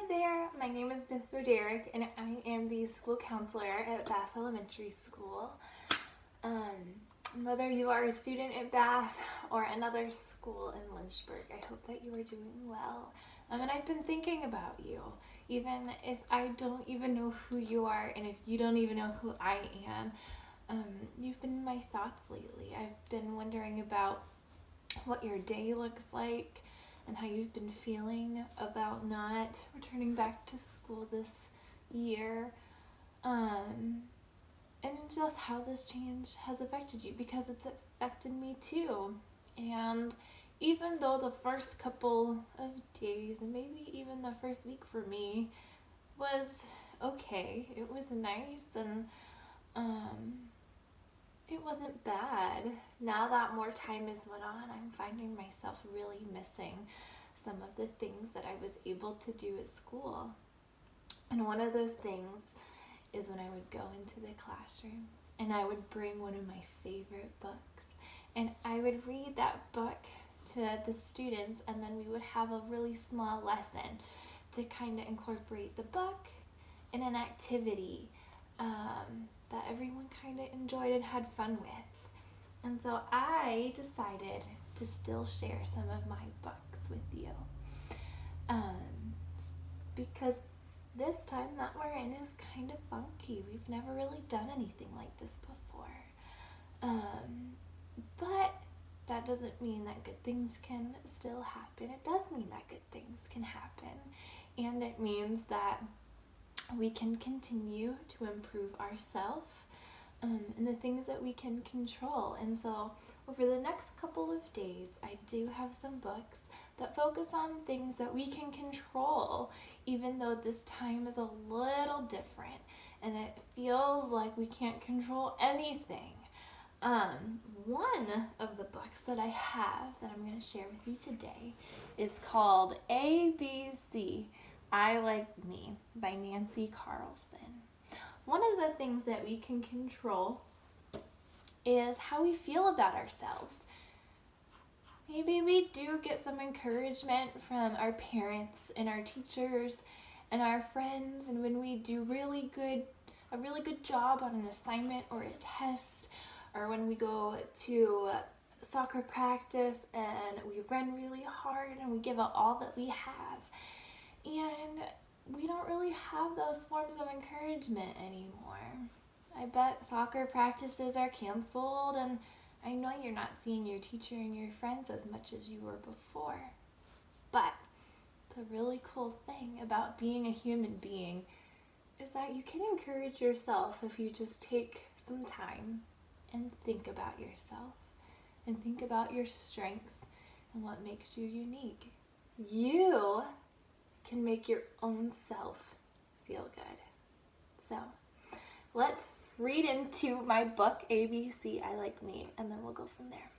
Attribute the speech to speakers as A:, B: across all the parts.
A: there, my name is Miss Roderick and I am the school counselor at Bass Elementary School. Whether you are a student at Bass or another school in Lynchburg, I hope that you are doing well. And I've been thinking about you, even if I don't even know who you are and if you don't even know who I am. You've been in my thoughts lately. I've been wondering about what your day looks like and how you've been feeling about not returning back to school this year, and just how this change has affected you, because it's affected me too. And even though the first couple of days and maybe even the first week for me was okay, it was nice and it wasn't bad. Now that more time has went on, I'm finding myself really missing some of the things that I was able to do at school. And one of those things is when I would go into the classrooms and I would bring one of my favorite books and I would read that book to the students, and then we would have a really small lesson to kind of incorporate the book in an activity that everyone kind of enjoyed and had fun with. And so I decided to still share some of my books with you, because this time that we're in is kind of funky. We've never really done anything like this before, but that doesn't mean that good things can still happen. It does mean that good things can happen, and it means that we can continue to improve ourselves and the things that we can control. And so over the next couple of days, I do have some books that focus on things that we can control, even though this time is a little different and it feels like we can't control anything. One of the books that I have that I'm going to share with you today is called ABC, I Like Me by Nancy Carlson. One of the things that we can control is how we feel about ourselves. Maybe we do get some encouragement from our parents and our teachers and our friends, and when we do a really good job on an assignment or a test, or when we go to soccer practice and we run really hard and we give it all that we have. And we don't really have those forms of encouragement anymore. I bet soccer practices are canceled, and I know you're not seeing your teacher and your friends as much as you were before. But the really cool thing about being a human being is that you can encourage yourself if you just take some time and think about yourself and think about your strengths and what makes you unique. You can make your own self feel good. So let's read into my book, ABC, I Like Me, and then we'll go from there.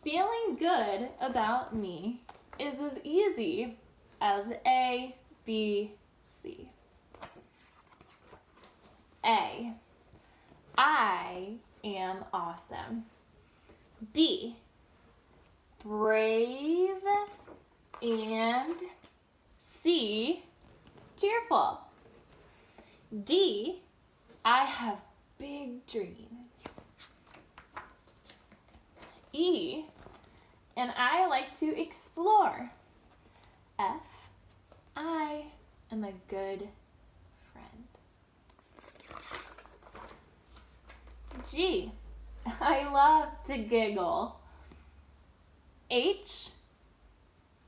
A: Feeling good about me is as easy as A, B, C. A, I am awesome. B, brave, and C, cheerful. D, I have big dreams. E, and I like to explore. F, I am a good friend. G, I love to giggle. H,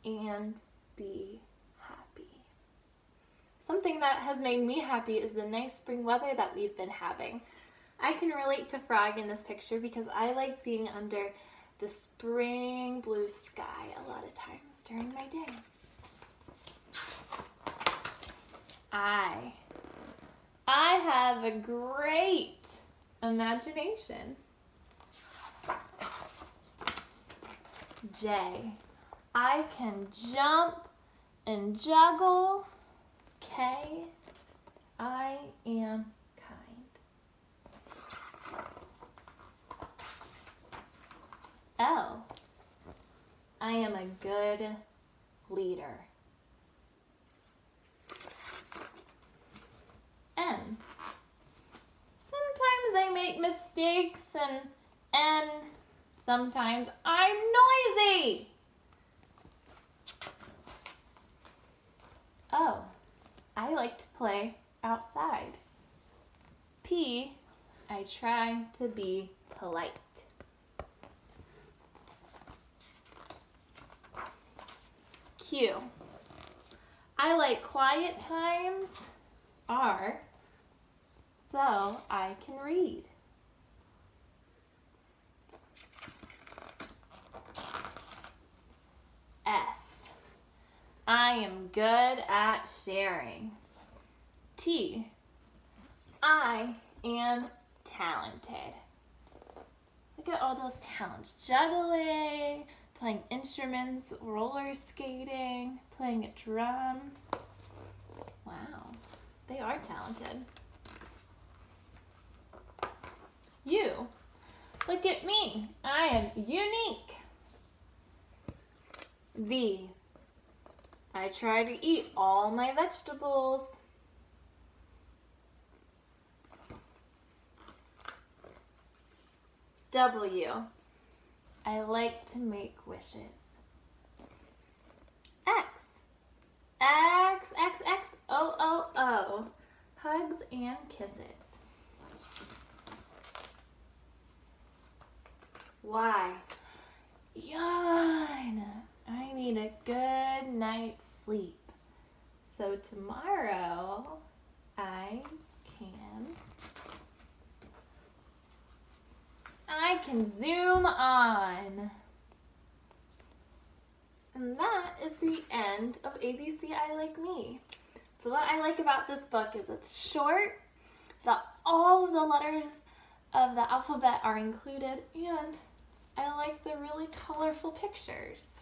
A: and be happy. Something that has made me happy is the nice spring weather that we've been having. I can relate to Frog in this picture because I like being under the spring blue sky a lot of times during my day. I have a great imagination. J, I can jump and juggle. K, I am kind. L, I am a good leader. N. Sometimes I make mistakes, and N. Sometimes I'm noisy. O. I like to play outside. P. I try to be polite. Q. I like quiet times. R. So I can read. S. I am good at sharing. T. I am talented. Look at all those talents. Juggling, playing instruments, roller skating, playing a drum. Wow, they are talented. U. Look at me. I am unique. V. I try to eat all my vegetables. W. I like to make wishes. X. X, X, X, O, O, O. Hugs and kisses. Y. Yawn. I need a good night's sleep. So tomorrow I can zoom on. And that is the end of ABC I Like Me. So what I like about this book is it's short, that all of the letters of the alphabet are included, and I like the really colorful pictures.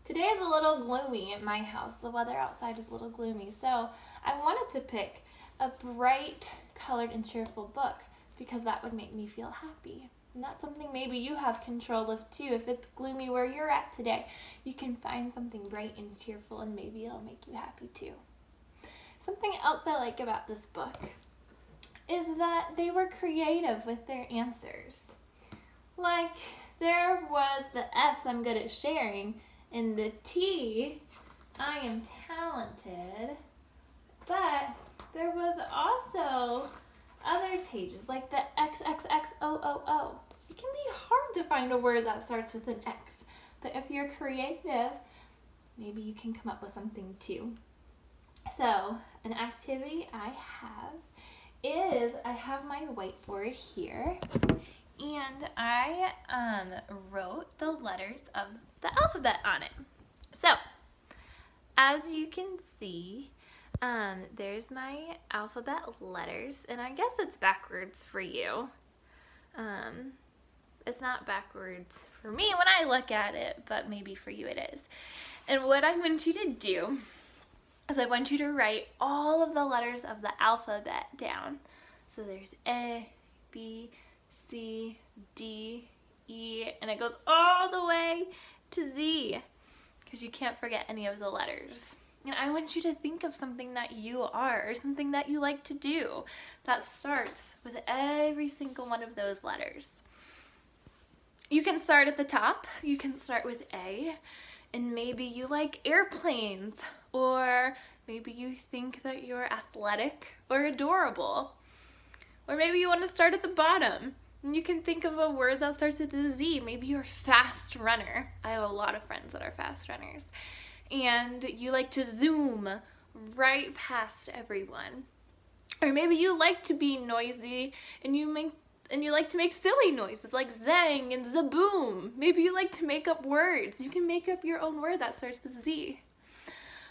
A: Today is a little gloomy at my house. The weather outside is a little gloomy, so I wanted to pick a bright, colored, and cheerful book because that would make me feel happy. And that's something maybe you have control of too. If it's gloomy where you're at today, you can find something bright and cheerful and maybe it'll make you happy too. Something else I like about this book is that they were creative with their answers. Like there was the S, I'm good at sharing, and the T, I am talented, but there was also other pages like the XXXOOO. It can be hard to find a word that starts with an X, but if you're creative, maybe you can come up with something too. So an activity I have my whiteboard here, and I wrote the letters of the alphabet on it. So as you can see, there's my alphabet letters, and I guess it's backwards for you. It's not backwards for me when I look at it, but maybe for you it is. And what I want you to do is I want you to write all of the letters of the alphabet down. So there's A, B, C, D, E, and it goes all the way to Z, because you can't forget any of the letters. And I want you to think of something that you are, or something that you like to do that starts with every single one of those letters. You can start at the top. You can start with A, and maybe you like airplanes, or maybe you think that you're athletic or adorable. Or maybe you want to start at the bottom, and you can think of a word that starts with a Z. Maybe you're a fast runner. I have a lot of friends that are fast runners. And you like to zoom right past everyone. Or maybe you like to be noisy and you like to make silly noises like zang and zaboom. Maybe you like to make up words. You can make up your own word that starts with Z.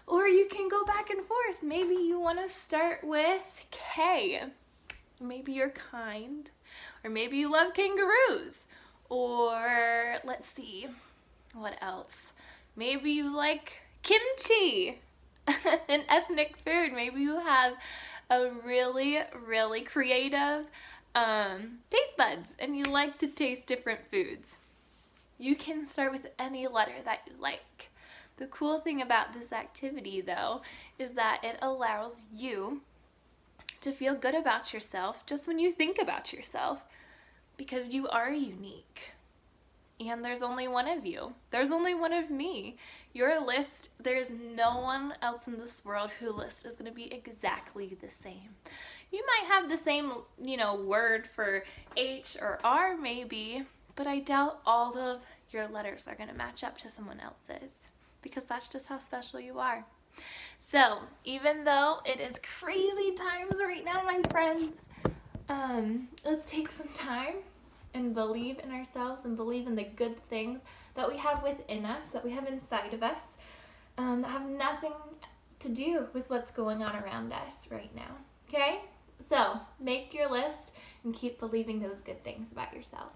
A: Or you can go back and forth. Maybe you want to start with K. Maybe you're kind. Or maybe you love kangaroos. Or let's see, what else? Maybe you like kimchi, an ethnic food. Maybe you have a really, really creative taste buds and you like to taste different foods. You can start with any letter that you like. The cool thing about this activity, though, is that it allows you to feel good about yourself just when you think about yourself, because you are unique. And there's only one of you. There's only one of me. Your list, there's no one else in this world whose list is going to be exactly the same. You might have the same, word for H or R maybe, but I doubt all of your letters are going to match up to someone else's, because that's just how special you are. So, even though it is crazy times right now, my friends, let's take some time and believe in ourselves and believe in the good things that we have within us, that we have inside of us, that have nothing to do with what's going on around us right now. Okay? So, make your list and keep believing those good things about yourself.